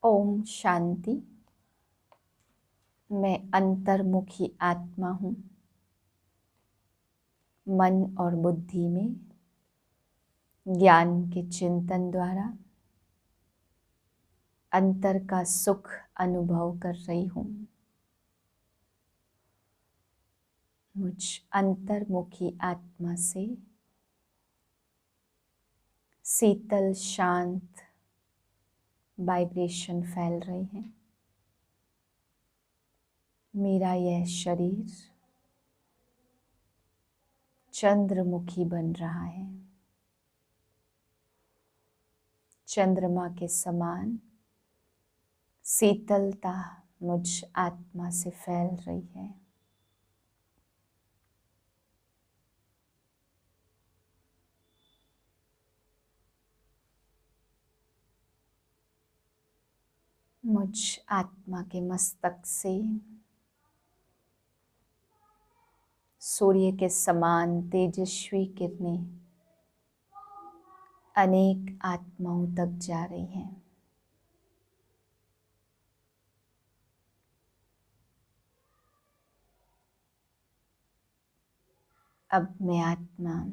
ओम शांति। मैं अंतर्मुखी आत्मा हूँ। मन और बुद्धि में ज्ञान के चिंतन द्वारा अंतर का सुख अनुभव कर रही हूँ। मुझ अंतर्मुखी आत्मा से शीतल शांत वाइब्रेशन फैल रही है। मेरा यह शरीर चंद्रमुखी बन रहा है। चंद्रमा के समान शीतलता मुझ आत्मा से फैल रही है। मुझ आत्मा के मस्तक से सूर्य के समान तेजस्वी किरणें अनेक आत्माओं तक जा रही हैं। अब मैं आत्मा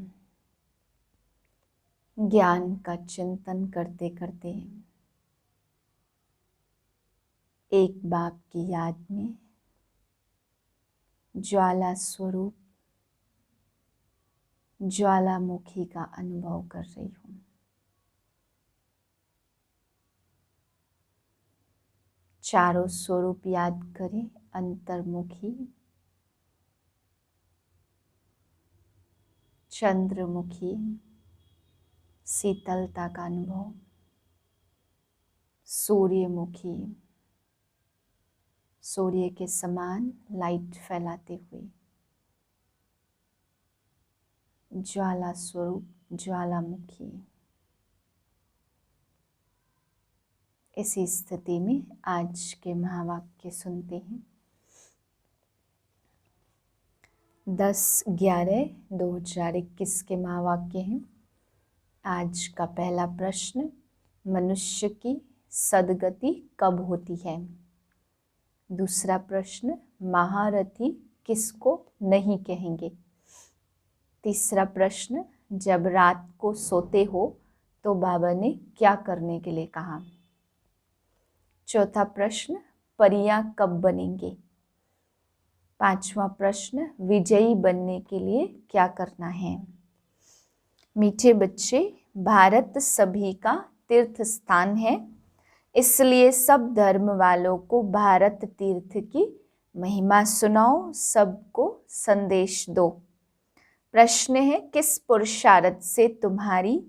ज्ञान का चिंतन करते करते एक बाप की याद में ज्वाला स्वरूप ज्वालामुखी का अनुभव कर रही हूँ। चारों स्वरूप याद करें। अंतर्मुखी, चंद्रमुखी, शीतलता का अनुभव, सूर्यमुखी, सूर्य के समान लाइट फैलाते हुए, ज्वाला स्वरूप ज्वालामुखी। इसी स्थिति में आज के महावाक्य सुनते हैं। 10/11/2021 के महावाक्य हैं। आज का पहला प्रश्न, मनुष्य की सद्गति कब होती है? दूसरा प्रश्न, महारथी किसको नहीं कहेंगे? तीसरा प्रश्न, जब रात को सोते हो तो बाबा ने क्या करने के लिए कहा? चौथा प्रश्न, परियां कब बनेंगे? पांचवा प्रश्न, विजयी बनने के लिए क्या करना है? मीठे बच्चे, भारत सभी का तीर्थ स्थान है, इसलिए सब धर्म वालों को भारत तीर्थ की महिमा सुनाओ, सबको संदेश दो। प्रश्न है, किस पुरुषार्थ से तुम्हारी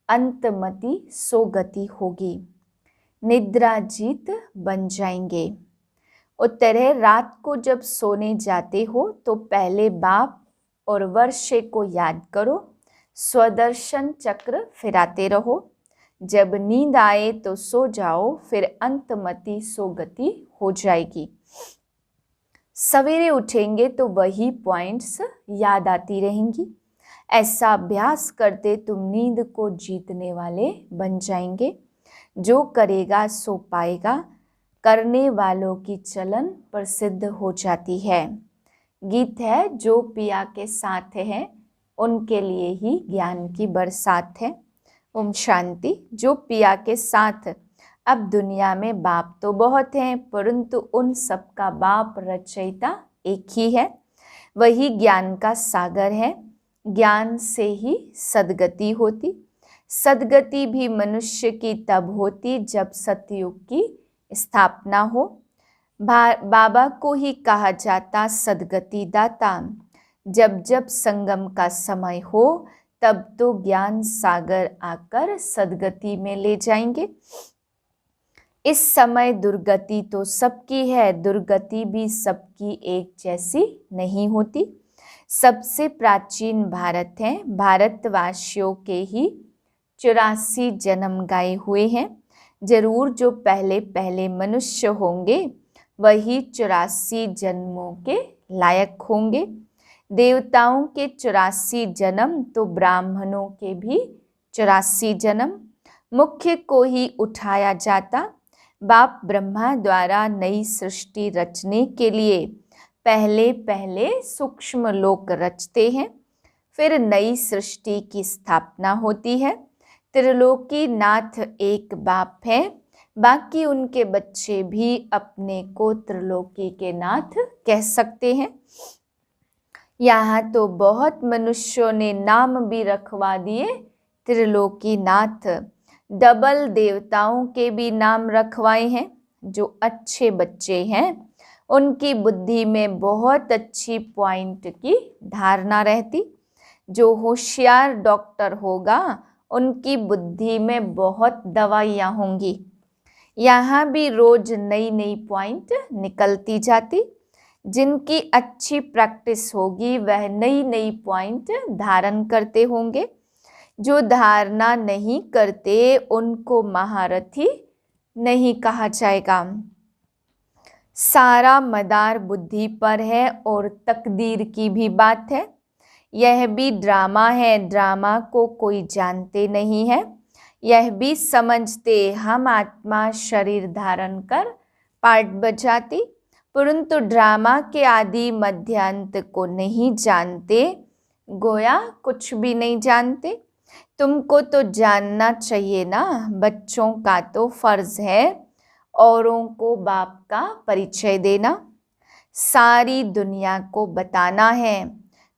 अंतमति सोगति होगी? निद्रा जीत बन जाएंगे। उत्तर है, रात को जब सोने जाते हो तो पहले बाप और वर्षे को याद करो, स्वदर्शन चक्र फिराते रहो। जब नींद आए तो सो जाओ, फिर अंतमति सोगति हो जाएगी। सवेरे उठेंगे तो वही पॉइंट्स याद आती रहेंगी। ऐसा अभ्यास करते तुम नींद को जीतने वाले बन जाएंगे। जो करेगा सो पाएगा, करने वालों की चलन प्रसिद्ध हो जाती है। गीत है, जो पिया के साथ है उनके लिए ही ज्ञान की बरसात है। ओम शांति। जो पिया के साथ, अब दुनिया में बाप तो बहुत हैं, परंतु उन सबका बाप रचयिता एक ही है। वही ज्ञान का सागर है। ज्ञान से ही सद्गति होती। सद्गति भी मनुष्य की तब होती जब सतयुग की स्थापना हो। बाबा को ही कहा जाता सद्गति दाता। जब जब संगम का समय हो तब तो ज्ञान सागर आकर सद्गति में ले जाएंगे। इस समय दुर्गति तो सबकी है, दुर्गति भी सबकी एक जैसी नहीं होती। सबसे प्राचीन भारत है, भारतवासियों के ही 84 जन्म गाए हुए हैं। जरूर जो पहले पहले मनुष्य होंगे वही 84 जन्मों के लायक होंगे। देवताओं के 84 जन्म तो ब्राह्मणों के भी 84 जन्म। मुख्य को ही उठाया जाता, बाप ब्रह्मा द्वारा नई सृष्टि रचने के लिए पहले पहले सूक्ष्म लोक रचते हैं, फिर नई सृष्टि की स्थापना होती है। त्रिलोकी नाथ एक बाप है, बाकी उनके बच्चे भी अपने को त्रिलोकी के नाथ कह सकते हैं। यहाँ तो बहुत मनुष्यों ने नाम भी रखवा दिए त्रिलोकी नाथ। डबल देवताओं के भी नाम रखवाए हैं। जो अच्छे बच्चे हैं उनकी बुद्धि में बहुत अच्छी पॉइंट की धारणा रहती। जो होशियार डॉक्टर होगा उनकी बुद्धि में बहुत दवाइयाँ होंगी। यहाँ भी रोज नई नई पॉइंट निकलती जाती। जिनकी अच्छी प्रैक्टिस होगी वह नई नई पॉइंट धारण करते होंगे। जो धारणा नहीं करते उनको महारथी नहीं कहा जाएगा। सारा मदार बुद्धि पर है और तकदीर की भी बात है। यह भी ड्रामा है, ड्रामा को कोई जानते नहीं है। यह भी समझते हम आत्मा शरीर धारण कर पार्ट बजाती, परंतु ड्रामा के आदि मध्यांत को नहीं जानते, गोया कुछ भी नहीं जानते। तुमको तो जानना चाहिए ना, बच्चों का तो फर्ज है औरों को बाप का परिचय देना, सारी दुनिया को बताना है।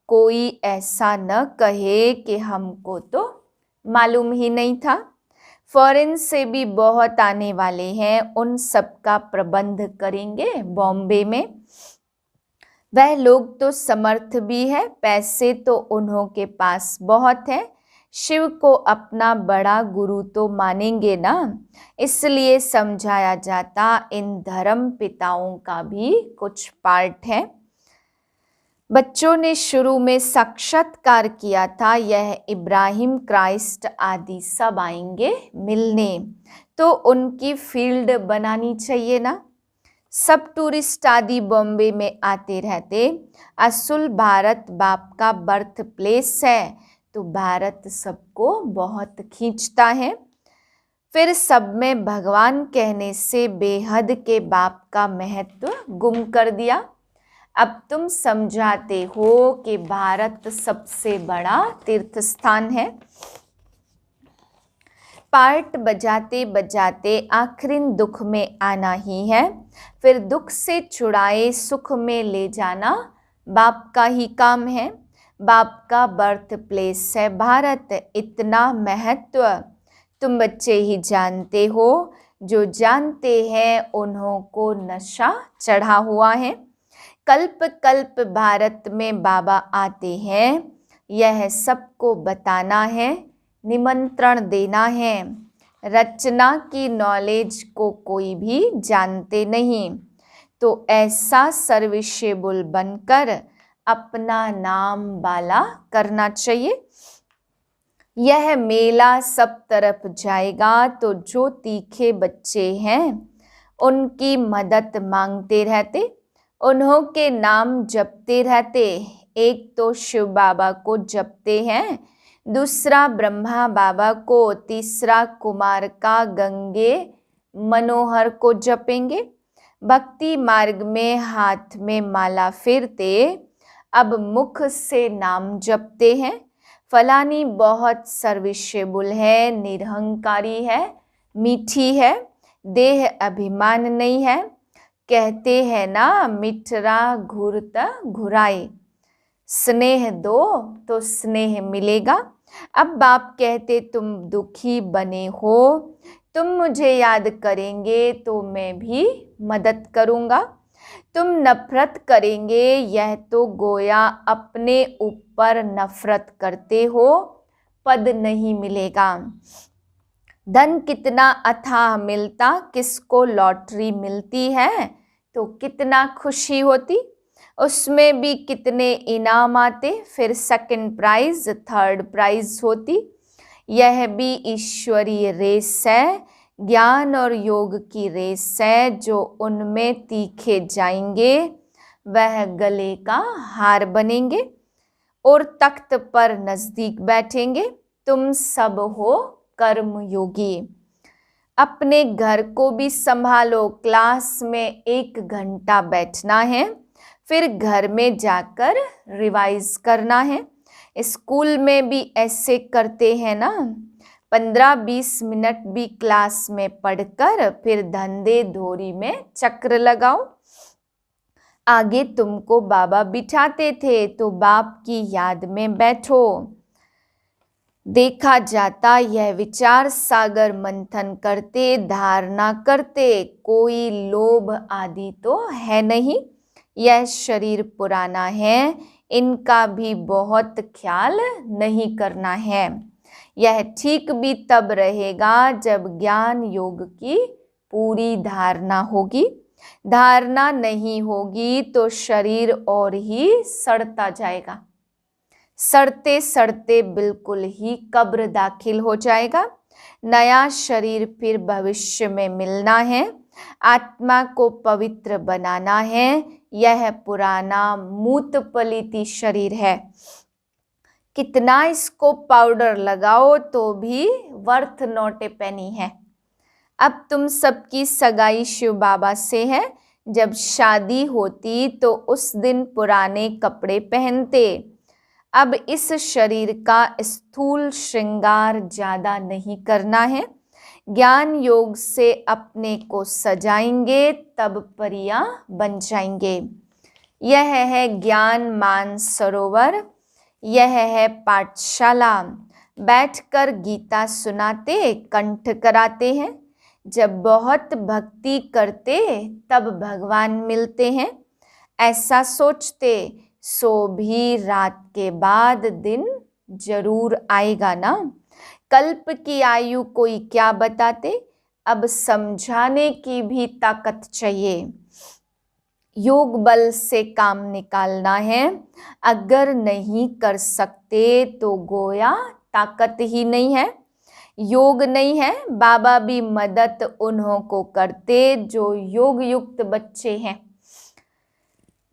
कोई ऐसा न कहे कि हमको तो मालूम ही नहीं था। फॉरेन से भी बहुत आने वाले हैं, उन सब का प्रबंध करेंगे बॉम्बे में। वह लोग तो समर्थ भी है, पैसे तो उन्हों के पास बहुत है। शिव को अपना बड़ा गुरु तो मानेंगे ना, इसलिए समझाया जाता इन धर्म पिताओं का भी कुछ पार्ट है। बच्चों ने शुरू में साक्षात्कार किया था, यह इब्राहिम क्राइस्ट आदि सब आएंगे मिलने, तो उनकी फील्ड बनानी चाहिए ना। सब टूरिस्ट आदि बॉम्बे में आते रहते। असुल भारत बाप का बर्थ प्लेस है, तो भारत सबको बहुत खींचता है। फिर सब में भगवान कहने से बेहद के बाप का महत्व गुम कर दिया। अब तुम समझाते हो कि भारत सबसे बड़ा तीर्थ स्थान है। पार्ट बजाते बजाते आखिरी दुख में आना ही है, फिर दुख से छुड़ाए सुख में ले जाना बाप का ही काम है। बाप का बर्थ प्लेस है भारत, इतना महत्व तुम बच्चे ही जानते हो। जो जानते हैं उन्हों को नशा चढ़ा हुआ है। कल्प कल्प भारत में बाबा आते हैं, यह सबको बताना है, निमंत्रण देना है। रचना की नॉलेज को कोई भी जानते नहीं, तो ऐसा सर्विसेबल बनकर अपना नाम बाला करना चाहिए। यह मेला सब तरफ जाएगा, तो जो तीखे बच्चे हैं उनकी मदद मांगते रहते, उन्हों के नाम जपते रहते। एक तो शिव बाबा को जपते हैं, दूसरा ब्रह्मा बाबा को, तीसरा कुमार का गंगे मनोहर को जपेंगे। भक्ति मार्ग में हाथ में माला फेरते, अब मुख से नाम जपते हैं। फलानी बहुत सर्विसेबल है, निरहंकारी है, मीठी है, देह अभिमान नहीं है। कहते हैं ना, मिठरा घूरत घुराए, स्नेह दो तो स्नेह मिलेगा। अब बाप कहते तुम दुखी बने हो, तुम मुझे याद करेंगे तो मैं भी मदद करूँगा। तुम नफरत करेंगे, यह तो गोया अपने ऊपर नफरत करते हो, पद नहीं मिलेगा। धन कितना अथाह मिलता, किसको लॉटरी मिलती है तो कितना खुशी होती, उसमें भी कितने इनाम आते, फिर सेकंड प्राइज थर्ड प्राइज होती। यह भी ईश्वरीय रेस है, ज्ञान और योग की रेस है। जो उनमें तीखे जाएंगे वह गले का हार बनेंगे और तख्त पर नजदीक बैठेंगे। तुम सब हो कर्म योगी। अपने घर को भी संभालो, क्लास में 1 घंटा बैठना है, फिर घर में जाकर रिवाइज करना है। स्कूल में भी ऐसे करते हैं ना, 15-20 मिनट भी क्लास में पढ़कर फिर धंधे धोरी में चक्र लगाओ। आगे तुमको बाबा बिठाते थे तो बाप की याद में बैठो। देखा जाता यह विचार सागर मंथन करते, धारणा करते, कोई लोभ आदि तो है नहीं। यह शरीर पुराना है, इनका भी बहुत ख्याल नहीं करना है। यह ठीक भी तब रहेगा जब ज्ञान योग की पूरी धारणा होगी। धारणा नहीं होगी तो शरीर और ही सड़ता जाएगा, सड़ते सड़ते बिल्कुल ही कब्र दाखिल हो जाएगा। नया शरीर फिर भविष्य में मिलना है, आत्मा को पवित्र बनाना है। यह पुराना मूत पलित शरीर है, कितना इसको पाउडर लगाओ तो भी वर्थ नॉट ए पेनी है। अब तुम सबकी सगाई शिव बाबा से है। जब शादी होती तो उस दिन पुराने कपड़े पहनते। अब इस शरीर का स्थूल श्रृंगार ज्यादा नहीं करना है। ज्ञान योग से अपने को सजाएंगे तब परियां बन जाएंगे। यह है ज्ञान मान सरोवर, यह है पाठशाला। बैठकर गीता सुनाते, कंठ कराते हैं। जब बहुत भक्ति करते तब भगवान मिलते हैं, ऐसा सोचते। सो भी रात के बाद दिन जरूर आएगा ना। कल्प की आयु कोई क्या बताते, अब समझाने की भी ताकत चाहिए। योग बल से काम निकालना है, अगर नहीं कर सकते तो गोया ताकत ही नहीं है, योग नहीं है। बाबा भी मदद उन्हों को करते जो योग युक्त बच्चे हैं।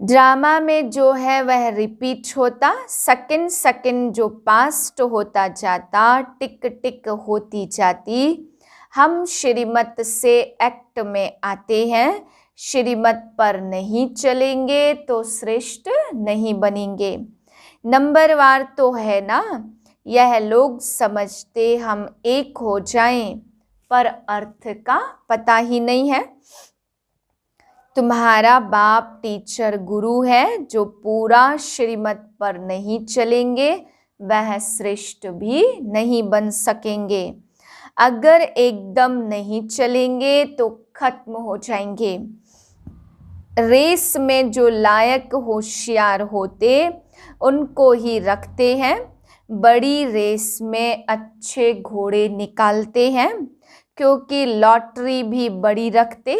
ड्रामा में जो है वह रिपीट होता, सेकंड सेकंड जो पास्ट होता जाता, टिक टिक होती जाती। हम श्रीमत से एक्ट में आते हैं, श्रीमत पर नहीं चलेंगे तो श्रेष्ठ नहीं बनेंगे। नंबरवार तो है ना, यह लोग समझते हम एक हो जाएं, पर अर्थ का पता ही नहीं है। तुम्हारा बाप टीचर गुरु है, जो पूरा श्रीमत पर नहीं चलेंगे वह श्रेष्ठ भी नहीं बन सकेंगे। अगर एकदम नहीं चलेंगे तो खत्म हो जाएंगे। रेस में जो लायक होशियार होते उनको ही रखते हैं, बड़ी रेस में अच्छे घोड़े निकालते हैं, क्योंकि लॉटरी भी बड़ी रखते।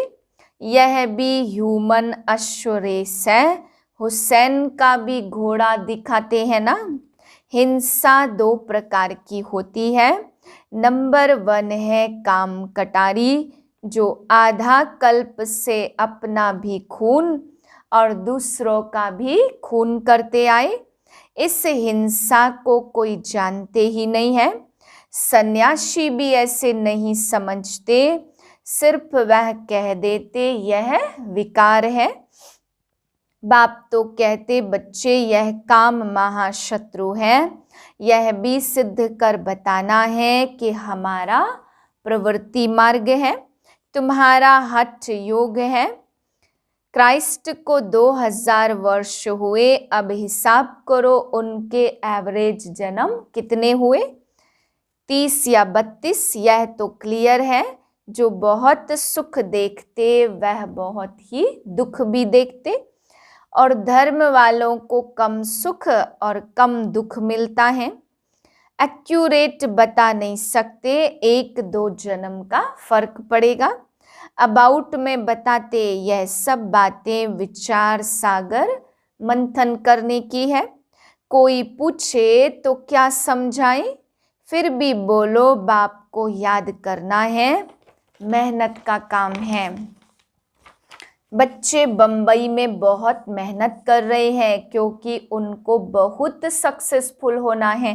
यह भी ह्यूमन अश्व रेस है, हुसैन का भी घोड़ा दिखाते हैं ना। हिंसा 2 प्रकार की होती है। नंबर 1 है काम कटारी, जो आधा कल्प से अपना भी खून और दूसरों का भी खून करते आए। इस हिंसा को कोई जानते ही नहीं है। सन्यासी भी ऐसे नहीं समझते, सिर्फ वह कह देते यह विकार है। बाप तो कहते बच्चे यह काम महाशत्रु है, यह भी सिद्ध कर बताना है कि हमारा प्रवृत्ति मार्ग है, तुम्हारा हठ योग है। क्राइस्ट को 2000 वर्ष हुए, अब हिसाब करो उनके एवरेज जन्म कितने हुए, 30 या 32। यह तो क्लियर है, जो बहुत सुख देखते वह बहुत ही दुख भी देखते, और धर्म वालों को कम सुख और कम दुख मिलता है। एक्यूरेट बता नहीं सकते, 1-2 जन्म का फर्क पड़ेगा। अबाउट में बताते यह सब बातें विचार सागर मंथन करने की है। कोई पूछे तो क्या समझाएं, फिर भी बोलो बाप को याद करना है, मेहनत का काम है। बच्चे बम्बई में बहुत मेहनत कर रहे हैं, क्योंकि उनको बहुत सक्सेसफुल होना है।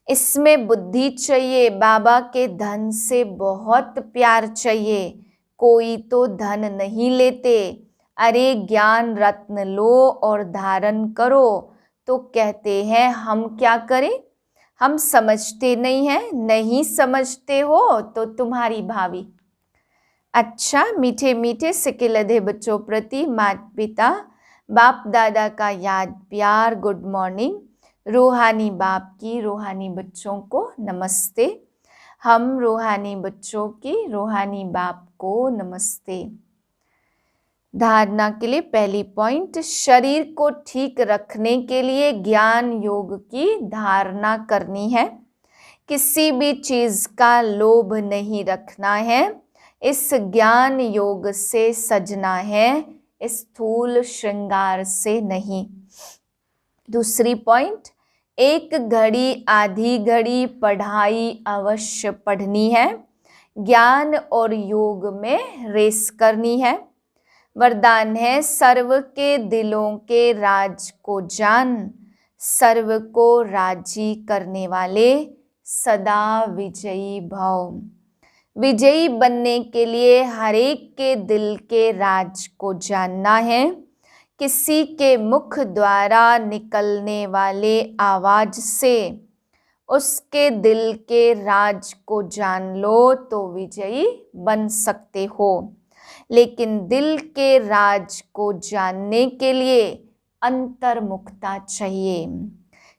इसमें बुद्धि चाहिए, बाबा के धन से बहुत प्यार चाहिए। कोई तो धन नहीं लेते, अरे ज्ञान रत्न लो और धारण करो, तो कहते हैं हम क्या करें, हम समझते नहीं हैं। नहीं समझते हो तो तुम्हारी भाभी। अच्छा, मीठे मीठे सिके लधे बच्चों प्रति माता पिता बाप दादा का याद प्यार गुड मॉर्निंग। रूहानी बाप की रूहानी बच्चों को नमस्ते। हम रूहानी बच्चों की रूहानी बाप को नमस्ते। धारणा के लिए पहली पॉइंट, शरीर को ठीक रखने के लिए ज्ञान योग की धारणा करनी है। किसी भी चीज का लोभ नहीं रखना है, इस ज्ञान योग से सजना है, स्थूल श्रृंगार से नहीं। दूसरी पॉइंट, एक घड़ी आधी घड़ी पढ़ाई अवश्य पढ़नी है, ज्ञान और योग में रेस करनी है। वरदान है, सर्व के दिलों के राज को जान, सर्व को राजी करने वाले सदा विजयी भव। विजयी बनने के लिए हर एक के दिल के राज को जानना है। किसी के मुख द्वारा निकलने वाले आवाज से उसके दिल के राज को जान लो तो विजयी बन सकते हो। लेकिन दिल के राज को जानने के लिए अंतर्मुखता चाहिए।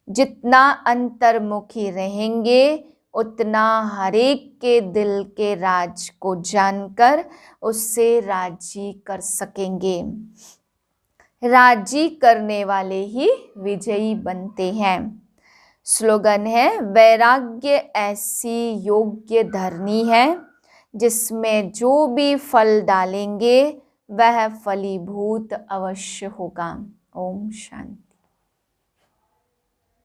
जितना अंतर्मुखी रहेंगे उतना हरेक के दिल के राज को जानकर उससे राजी कर सकेंगे। राजी करने वाले ही विजयी बनते हैं। स्लोगन है, वैराग्य ऐसी योग्य धरनी है जिसमें जो भी फल डालेंगे वह फलीभूत अवश्य होगा। ओम शांति।